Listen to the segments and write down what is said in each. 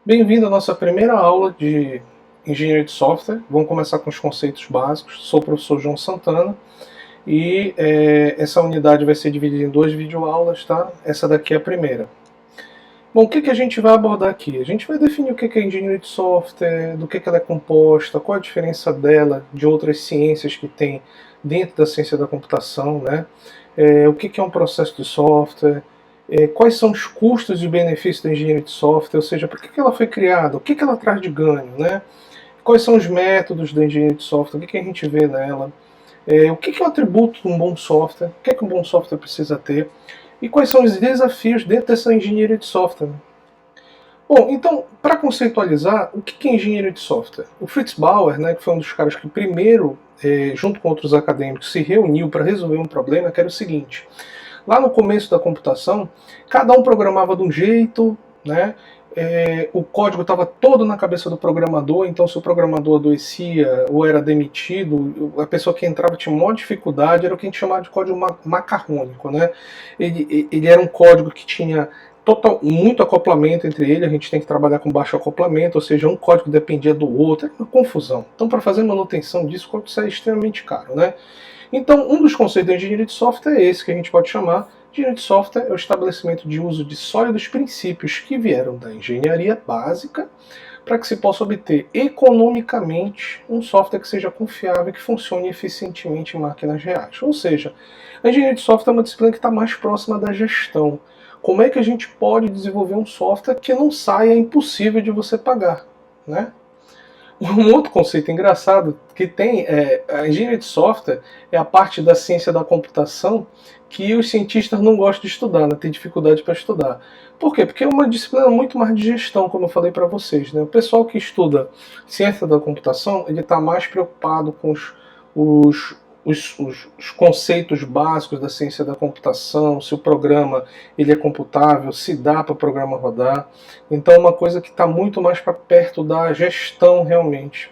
Bem-vindo à nossa primeira aula de engenharia de software. Vamos começar com os conceitos básicos. Sou o professor João Santana e essa unidade vai ser dividida em duas videoaulas, tá? Essa daqui é a primeira. Bom, o que a gente vai abordar aqui? A gente vai definir o que é engenharia de software, do que ela é composta, qual a diferença dela de outras ciências que tem dentro da ciência da computação, né? O que é um processo de software, quais são os custos e benefícios da engenharia de software, ou seja, por que ela foi criada, o que ela traz de ganho, né? Quais são os métodos da engenharia de software, o que a gente vê nela, o que é o atributo de um bom software, o que um bom software precisa ter, e quais são os desafios dentro dessa engenharia de software. Bom, então, para conceitualizar, o que é engenharia de software? O Fritz Bauer, né, que foi um dos caras que primeiro, junto com outros acadêmicos, se reuniu para resolver um problema, que era o seguinte: lá no começo da computação, cada um programava de um jeito, né? O código estava todo na cabeça do programador, então se o programador adoecia ou era demitido, a pessoa que entrava tinha maior dificuldade, era o que a gente chamava de código macarrônico, né? Ele era um código que tinha muito acoplamento entre ele, a gente tem que trabalhar com baixo acoplamento, ou seja, um código dependia do outro, é uma confusão. Então, para fazer manutenção disso, o código sai extremamente caro, né? Então, um dos conceitos da engenharia de software é esse que a gente pode chamar de engenharia de software, é o estabelecimento de uso de sólidos princípios que vieram da engenharia básica para que se possa obter economicamente um software que seja confiável e que funcione eficientemente em máquinas reais. Ou seja, a engenharia de software é uma disciplina que está mais próxima da gestão. Como é que a gente pode desenvolver um software que não saia impossível de você pagar, né? Um outro conceito engraçado que tem a engenharia de software é a parte da ciência da computação que os cientistas não gostam de estudar, né? Tem dificuldade para estudar. Por quê? Porque é uma disciplina muito mais de gestão, como eu falei para vocês, né? O pessoal que estuda ciência da computação, ele está mais preocupado com os, os conceitos básicos da ciência da computação, se o programa ele é computável, se dá para o programa rodar. Então é uma coisa que está muito mais para perto da gestão realmente.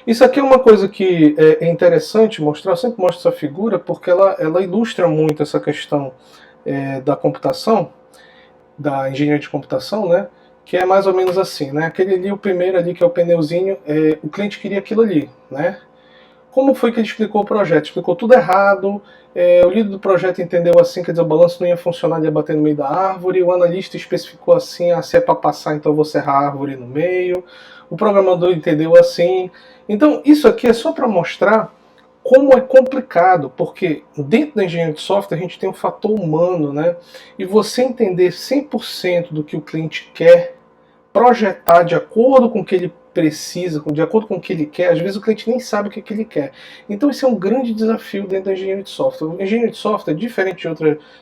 Isso aqui é uma coisa que é interessante mostrar, eu sempre mostro essa figura porque ela ilustra muito essa questão da computação, da engenharia de computação, né? Que é mais ou menos assim, né? Aquele ali, o primeiro ali que é o pneuzinho, o cliente queria aquilo ali, né? Como foi que ele explicou o projeto? Explicou tudo errado, o líder do projeto entendeu assim, quer dizer, o balanço não ia funcionar, ele ia bater no meio da árvore, o analista especificou assim, se é para passar, então eu vou serrar a árvore no meio, o programador entendeu assim. Então, isso aqui é só para mostrar como é complicado, porque dentro da engenharia de software a gente tem um fator humano, né? E você entender 100% do que o cliente quer, projetar de acordo com o que ele precisa, de acordo com o que ele quer, às vezes o cliente nem sabe o que ele quer. Então esse é um grande desafio dentro da engenharia de software. A engenharia de software, diferente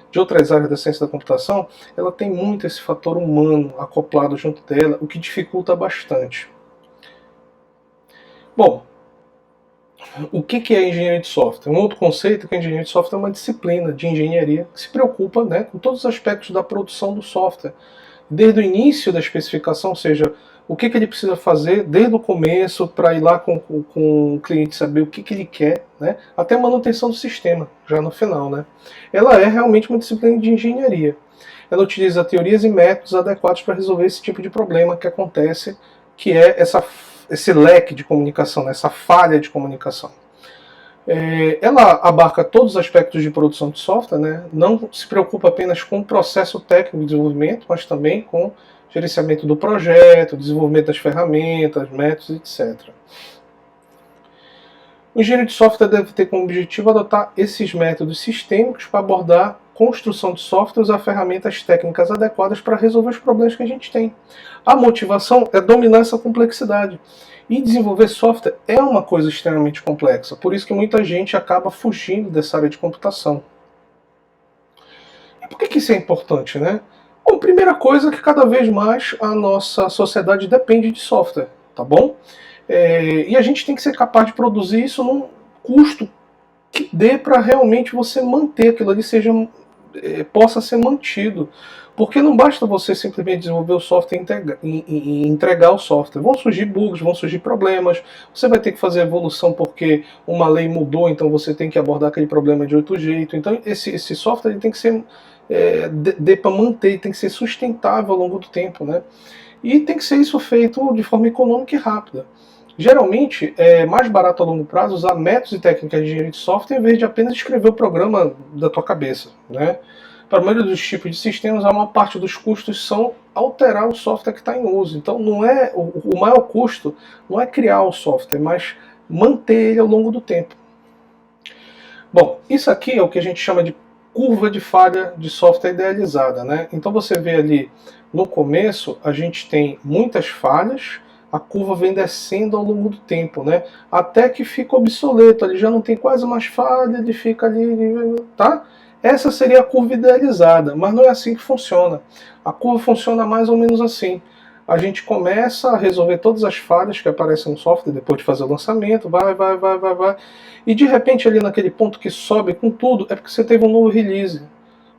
de outras áreas da ciência da computação, ela tem muito esse fator humano acoplado junto dela, o que dificulta bastante. Bom, o que é engenharia de software? Um outro conceito é que a engenharia de software é uma disciplina de engenharia que se preocupa, né, com todos os aspectos da produção do software. Desde o início da especificação, ou seja, o que ele precisa fazer desde o começo para ir lá com o cliente saber o que ele quer, né, até a manutenção do sistema, já no final. Né. Ela é realmente uma disciplina de engenharia. Ela utiliza teorias e métodos adequados para resolver esse tipo de problema que acontece, que é esse leque de comunicação, né, essa falha de comunicação. Ela abarca todos os aspectos de produção de software, né? Não se preocupa apenas com o processo técnico de desenvolvimento, mas também com gerenciamento do projeto, desenvolvimento das ferramentas, métodos, etc. O engenheiro de software deve ter como objetivo adotar esses métodos sistêmicos para abordar construção de software e usar ferramentas técnicas adequadas para resolver os problemas que a gente tem. A motivação é dominar essa complexidade. E desenvolver software é uma coisa extremamente complexa, por isso que muita gente acaba fugindo dessa área de computação. E por que isso é importante, né? Bom, primeira coisa é que cada vez mais a nossa sociedade depende de software, tá bom? E a gente tem que ser capaz de produzir isso num custo que dê para realmente você manter aquilo ali, possa ser mantido. Porque não basta você simplesmente desenvolver o software e entregar o software. Vão surgir bugs, vão surgir problemas, você vai ter que fazer evolução porque uma lei mudou, então você tem que abordar aquele problema de outro jeito. Então esse software ele tem que ser, dê para manter, tem que ser sustentável ao longo do tempo. Né? E tem que ser isso feito de forma econômica e rápida. Geralmente é mais barato a longo prazo usar métodos e técnicas de engenharia de software em vez de apenas escrever o programa da tua cabeça, né? Para a maioria dos tipos de sistemas, a maior parte dos custos são alterar o software que está em uso. Então, não é o maior custo não é criar o software, mas manter ele ao longo do tempo. Bom, isso aqui é o que a gente chama de curva de falha de software idealizada, né? Então você vê ali no começo a gente tem muitas falhas, a curva vem descendo ao longo do tempo, né? Até que fica obsoleto, ele já não tem quase mais falha, ele fica ali, tá? Essa seria a curva idealizada, mas não é assim que funciona. A curva funciona mais ou menos assim. A gente começa a resolver todas as falhas que aparecem no software depois de fazer o lançamento, vai. E de repente ali naquele ponto que sobe com tudo, é porque você teve um novo release.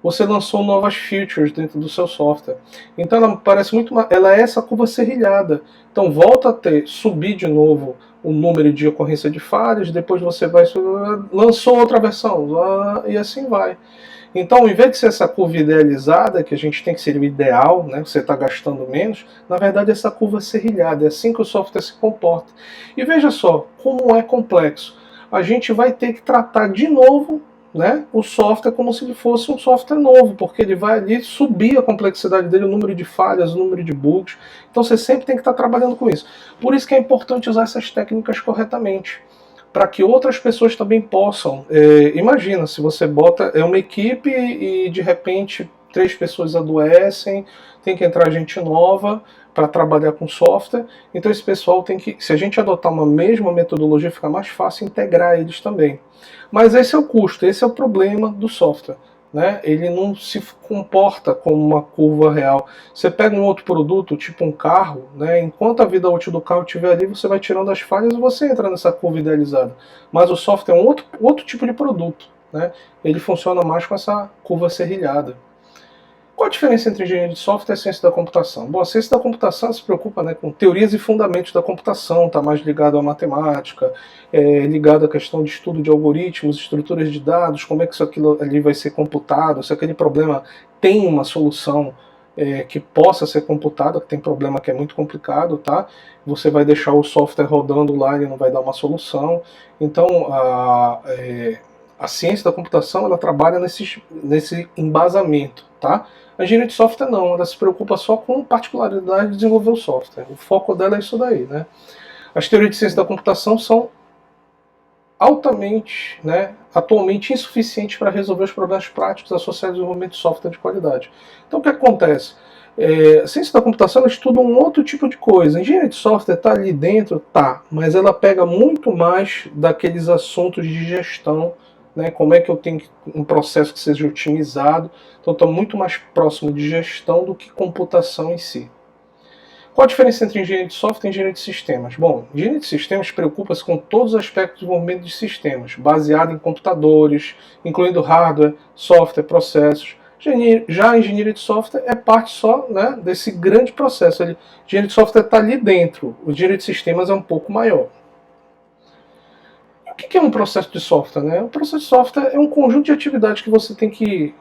Você lançou novas features dentro do seu software. Então ela parece muito, ela é essa curva serrilhada. Então volta a ter, subir de novo o número de ocorrência de falhas, depois você vai, lançou outra versão, e assim vai. Então, ao invés de ser essa curva idealizada, que a gente tem que ser o ideal, né, você está gastando menos, na verdade essa curva é serrilhada, é assim que o software se comporta. E veja só, como é complexo. A gente vai ter que tratar de novo, né, o software como se ele fosse um software novo, porque ele vai ali subir a complexidade dele, o número de falhas, o número de bugs. Então você sempre tem que estar trabalhando com isso. Por isso que é importante usar essas técnicas corretamente, para que outras pessoas também possam. Imagina, se você bota uma equipe e de repente 3 pessoas adoecem, tem que entrar gente nova para trabalhar com software, então esse pessoal tem que, se a gente adotar uma mesma metodologia, fica mais fácil integrar eles também. Mas esse é o custo, esse é o problema do software. Né? Ele não se comporta como uma curva real. Você pega um outro produto, tipo um carro, né? Enquanto a vida útil do carro estiver ali, você vai tirando as falhas e você entra nessa curva idealizada. Mas o software é um outro tipo de produto. Né? Ele funciona mais com essa curva serrilhada. Qual a diferença entre engenharia de software e ciência da computação? Bom, a ciência da computação se preocupa, né, com teorias e fundamentos da computação, está mais ligado à matemática, ligado à questão de estudo de algoritmos, estruturas de dados, como é que isso aquilo ali vai ser computado, se aquele problema tem uma solução que possa ser computada, que tem problema que é muito complicado, tá? Você vai deixar o software rodando lá e não vai dar uma solução. Então, a ciência da computação ela trabalha nesse embasamento, tá? A engenharia de software não, ela se preocupa só com particularidade de desenvolver o software. O foco dela é isso daí, né? As teorias de ciência da computação são altamente, né, atualmente insuficientes para resolver os problemas práticos associados ao desenvolvimento de software de qualidade. Então o que acontece? A ciência da computação estuda um outro tipo de coisa. A engenharia de software está ali dentro, tá, mas ela pega muito mais daqueles assuntos de gestão, né, como é que eu tenho um processo que seja otimizado. Então está muito mais próximo de gestão do que computação em si. Qual a diferença entre engenharia de software e engenharia de sistemas? Bom, engenharia de sistemas preocupa-se com todos os aspectos do desenvolvimento de sistemas, baseado em computadores, incluindo hardware, software, processos. Já a engenharia de software é parte só, né, desse grande processo. A engenharia de software está ali dentro, o engenharia de sistemas é um pouco maior. O que é um processo de software? Né? O processo de software é um conjunto de atividades que você tem que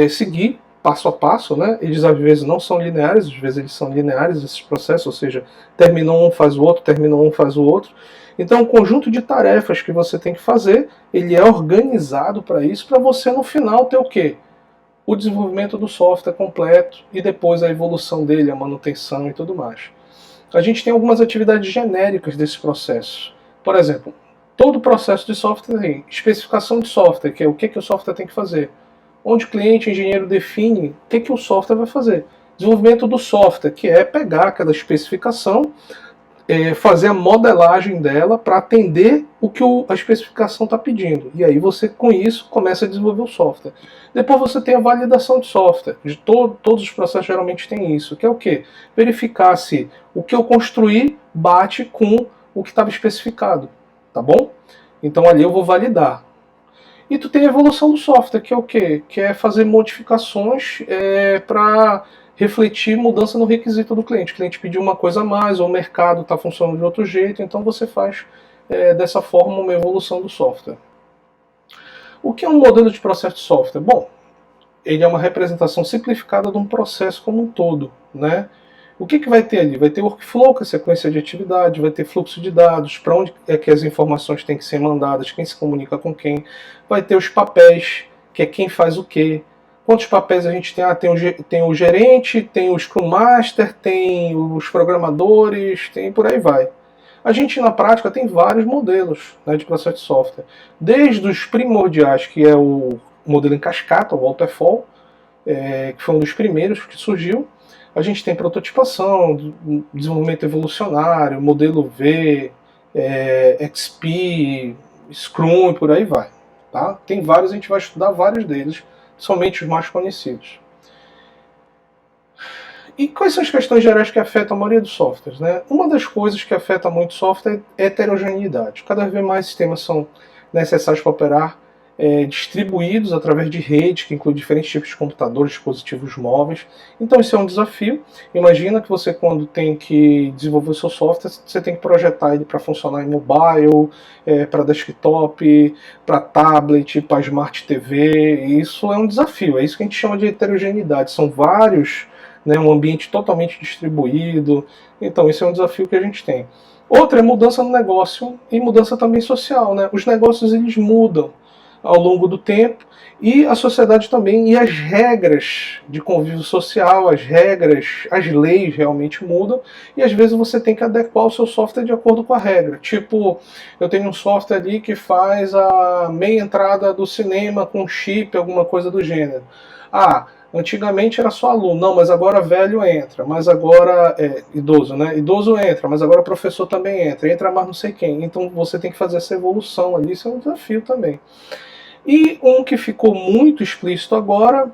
seguir passo a passo, né? Eles às vezes não são lineares, às vezes eles são lineares, esses processos, ou seja, terminou um, faz o outro, terminou um, faz o outro. Então, é um conjunto de tarefas que você tem que fazer, ele é organizado para isso, para você no final ter o quê? O desenvolvimento do software completo e depois a evolução dele, a manutenção e tudo mais. A gente tem algumas atividades genéricas desse processo. Por exemplo, todo processo de software tem especificação de software, que é o que o software tem que fazer. Onde o cliente, o engenheiro define o que o software vai fazer. Desenvolvimento do software, que é pegar aquela especificação, fazer a modelagem dela para atender o que a especificação está pedindo. E aí você, com isso, começa a desenvolver o software. Depois você tem a validação de software. Todos os processos geralmente têm isso, que é o quê? Verificar se o que eu construí bate com o que estava especificado. Tá bom? Então ali eu vou validar. E tu tem a evolução do software, que é o quê? Que é fazer modificações para refletir mudança no requisito do cliente. O cliente pediu uma coisa a mais, ou o mercado está funcionando de outro jeito, então você faz dessa forma uma evolução do software. O que é um modelo de processo de software? Bom, ele é uma representação simplificada de um processo como um todo, né? O que vai ter ali? Vai ter workflow, que é sequência de atividade, vai ter fluxo de dados, para onde é que as informações têm que ser mandadas, quem se comunica com quem, vai ter os papéis, que é quem faz o quê. Quantos papéis a gente tem? Tem o gerente, tem o Scrum Master, tem os programadores, tem por aí vai. A gente, na prática, tem vários modelos, né, de processo de software. Desde os primordiais, que é o modelo em cascata, o waterfall, que foi um dos primeiros que surgiu. A gente tem prototipação, desenvolvimento evolucionário, modelo V, XP, Scrum e por aí vai. Tá? Tem vários, a gente vai estudar vários deles, somente os mais conhecidos. E quais são as questões gerais que afetam a maioria dos softwares? Né? Uma das coisas que afeta muito o software é a heterogeneidade. Cada vez mais sistemas são necessários para operar distribuídos através de redes, que inclui diferentes tipos de computadores, dispositivos móveis. Então isso é um desafio. Imagina que você, quando tem que desenvolver o seu software, você tem que projetar ele para funcionar em mobile, para desktop, para tablet, para smart TV. E isso é um desafio, é isso que a gente chama de heterogeneidade. São vários, né, um ambiente totalmente distribuído. Então esse é um desafio que a gente tem. Outra é mudança no negócio e mudança também social. Né? Os negócios eles mudam ao longo do tempo, e a sociedade também, e as regras de convívio social, as regras, as leis realmente mudam, e às vezes você tem que adequar o seu software de acordo com a regra. Tipo, eu tenho um software ali que faz a meia entrada do cinema com chip, alguma coisa do gênero. Antigamente era só aluno, não, mas agora velho entra, mas agora idoso, né? Idoso entra, mas agora professor também entra mais não sei quem. Então você tem que fazer essa evolução ali, isso é um desafio também. E um que ficou muito explícito agora,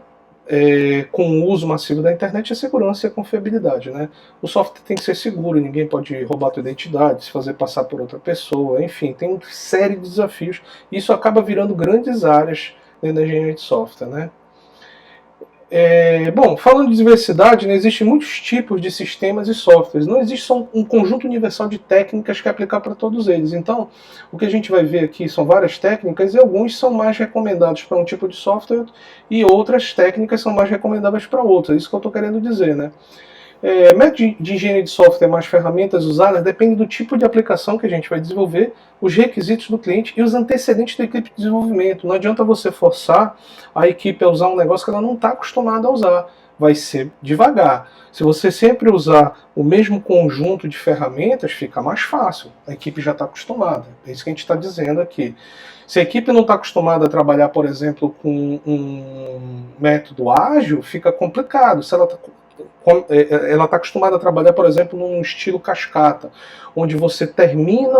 com o uso massivo da internet, é a segurança e a confiabilidade. Né? O software tem que ser seguro, ninguém pode roubar a tua identidade, se fazer passar por outra pessoa, enfim, tem uma série de desafios. E isso acaba virando grandes áreas dentro da engenharia de software. Né? Bom, falando de diversidade, né, existem muitos tipos de sistemas e softwares. Não existe só um conjunto universal de técnicas que é aplicar para todos eles. Então, o que a gente vai ver aqui são várias técnicas e alguns são mais recomendados para um tipo de software e outras técnicas são mais recomendáveis para outras. É isso que eu estou querendo dizer, né? Método de engenharia de software mais ferramentas usadas depende do tipo de aplicação que a gente vai desenvolver, os requisitos do cliente e os antecedentes da equipe de desenvolvimento. Não adianta você forçar a equipe a usar um negócio que ela não está acostumada a usar. Vai ser devagar. Se você sempre usar o mesmo conjunto de ferramentas, fica mais fácil. A equipe já está acostumada. É isso que a gente está dizendo aqui. Se a equipe não está acostumada a trabalhar, por exemplo, com um método ágil, fica complicado. Se ela está acostumada a trabalhar, por exemplo, num estilo cascata, onde você termina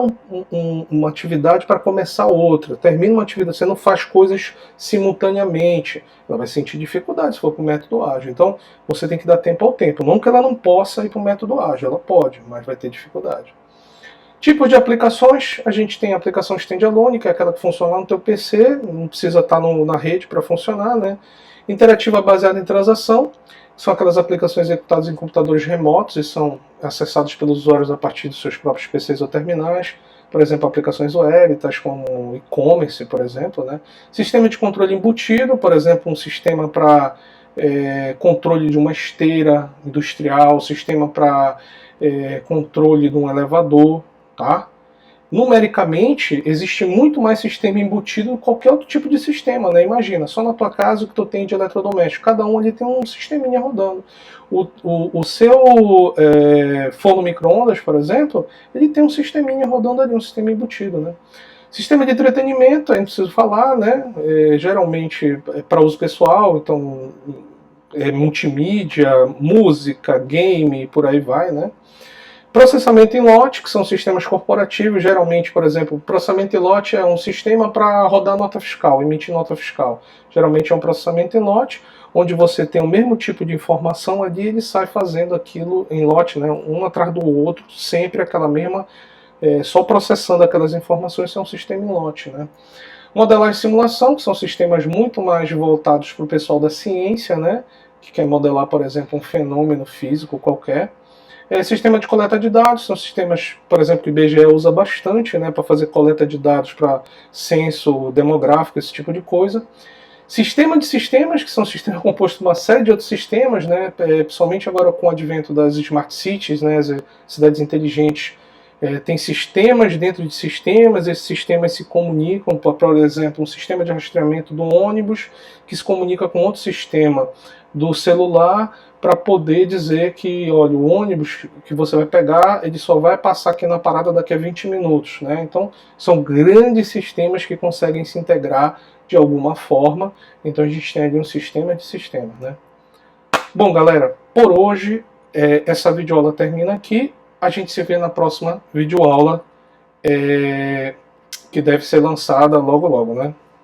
uma atividade para começar outra, termina uma atividade, você não faz coisas simultaneamente, ela vai sentir dificuldade se for para o método ágil. Então, você tem que dar tempo ao tempo. Não que ela não possa ir para o método ágil, ela pode, mas vai ter dificuldade. Tipos de aplicações, a gente tem a aplicação standalone, que é aquela que funciona no teu PC, não precisa estar na rede para funcionar, né? Interativa baseada em transação, são aquelas aplicações executadas em computadores remotos e são acessadas pelos usuários a partir dos seus próprios PCs ou terminais. Por exemplo, aplicações web, tais como e-commerce, por exemplo. Né? Sistema de controle embutido, por exemplo, um sistema para controle de uma esteira industrial, sistema para controle de um elevador. Tá? Numericamente, existe muito mais sistema embutido do que qualquer outro tipo de sistema, né? Imagina, só na tua casa o que tu tem de eletrodoméstico. Cada um ali tem um sisteminha rodando. O seu forno micro-ondas, por exemplo, ele tem um sisteminha rodando ali, um sistema embutido, né? Sistema de entretenimento, aí não preciso falar, né? Geralmente é para uso pessoal, então multimídia, música, game, por aí vai, né? Processamento em lote, que são sistemas corporativos, geralmente, por exemplo, processamento em lote é um sistema para rodar nota fiscal, emitir nota fiscal. Geralmente é um processamento em lote, onde você tem o mesmo tipo de informação ali e ele sai fazendo aquilo em lote, né, um atrás do outro, sempre aquela mesma, só processando aquelas informações, isso é um sistema em lote. Né. Modelagem e simulação, que são sistemas muito mais voltados para o pessoal da ciência, né, que quer modelar, por exemplo, um fenômeno físico qualquer. Sistema de coleta de dados, são sistemas, por exemplo, que o IBGE usa bastante, né, para fazer coleta de dados para censo demográfico, esse tipo de coisa. Sistema de sistemas, que são sistemas compostos de uma série de outros sistemas, né? Principalmente agora com o advento das Smart Cities, né? As cidades inteligentes, tem sistemas dentro de sistemas, esses sistemas se comunicam, por exemplo, um sistema de rastreamento do ônibus que se comunica com outro sistema do celular para poder dizer que, olha, o ônibus que você vai pegar, ele só vai passar aqui na parada daqui a 20 minutos, né? Então, são grandes sistemas que conseguem se integrar de alguma forma, então a gente tem ali um sistema de sistemas, né? Bom, galera, por hoje essa videoaula termina aqui. A gente se vê na próxima videoaula, que deve ser lançada logo logo, né?